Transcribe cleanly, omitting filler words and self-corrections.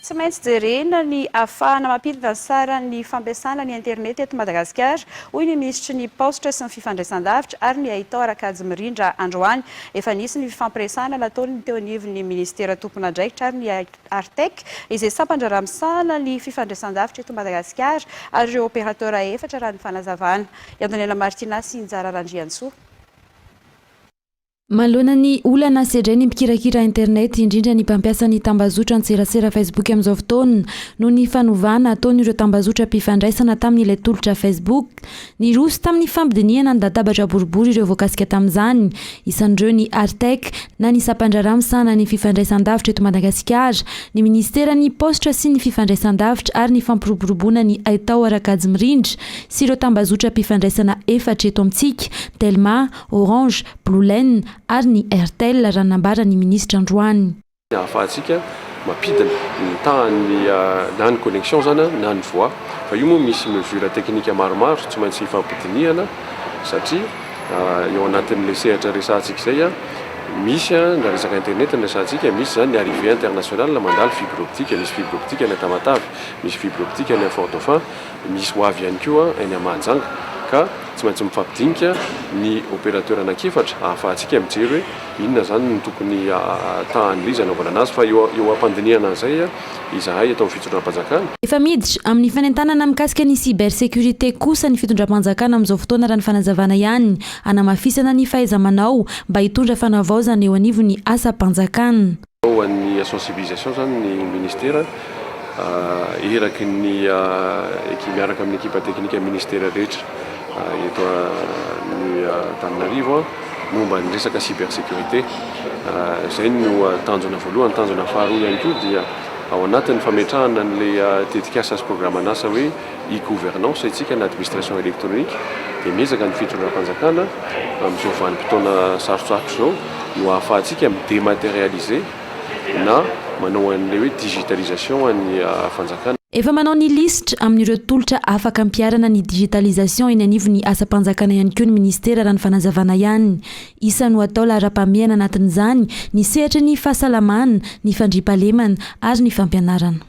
Tsy maintsy jerena ny ahafahana mampidina tsara ny fampiasana ny internet eto Madagasikara, hoy ny ministra ny postra sy ny fifandraisan-davitra ary ny Aitao Rakajy-Mirindra androany. Efa nisy ny fifampiresana nataony teo anivon'ny ministera tompon'andraikitra ary ny Artec izay sampandraramisana ny fifandraisan-davitra eto Madagasikara ary ireo opérateur efatra raha ny fanazavana. Yandonela Martina sy Njara Randriansoa. Malona ny olana sedray ny mpikirakira internet indrindra ny mpampiasa ny tambazotra antserasera Facebook amin'izao fotoana no ny fanovana ataon'ireo tambazotra mpifandraisana tamin'ilay tolotra Facebook. Ny roso tamin'ny fampidiniana ny databatra boribory ireo voakasika tamin'izany, isan'ireo ny Artec na ny sampandraramisana ny fifandraisan-davitra eto Madagasikara, ny ministera ny postra sy ny fifandraisan-davitra ary ny fampiroboroboana ny Aitao Rakajy-Mirindra sy ireo tambazotra mpifandraisana efatra eto amintsika, Telma, Orange, Blue Line ary ny Airtel raha nambara ny ministra androany. Ahafahantsika mampidina ny tahany na ny connexion zany na ny voix, fa io moa misy mesure teknika maromaro tsy maintsy hifampidiniana satria eo anatin'le sehatra resantsika izay misy na resaka internet ny resantsika, misy zany ny arrivée internationale mandalo fibre optique, misy fibre optique any Tamatavy, misy fibre optique any Fort-Dauphin, misy hoavy ihany koa any Mahajanga, ka tsy maintsy mifampidinika ny opérateur anankiefatra ahafahantsika mijery hoe inona zany ny tokony tahany izy anaovana anazy, fa eo ampandiniana an'izay izahay atao fitondram-panjakana. Efa miditra amin'ny fanentanana mikasika ny cybersécurité kosa ny fitondram-panjakana amin'izao fotoana raha ny fanazavana ihany, anamafisana ny fahaiza-manao mba hitondra fanavaozana eo anivon'ny asa-panjakana. Ho an'ny sensibilisation zany ny ministera eraky ny miaraka amin'ny équipe technique ministera rehetra eto ny Antananarivo momba ny resaka cybersécurité. Izay no tanjona voalohany. Tanjona faharoa ihany koa dia ao anatin'ny fametrahana an'ilay tetikasa sy programan'asa hoe e-gouvernance itsika na administration électronique, dia miezaka ny fitondram-panjakana amin'izao vanim-potoana sarotsarotra izao no ahafahantsika midématérialiser na manao an'ilay hoe digitalisation an'ny fanjakana. Efa manao ny lisitra amin'ireo tolotra afaka ampiarana ny digitalisation eny anivon'ny asa-panjakana ihany koa ny ministera raha ny fanazavana ihany. Isa no atao lahara-pahamehana anatin'izany ny sehatra ny fahasalamana, ny fandriampahalemana ary ny fampianarana.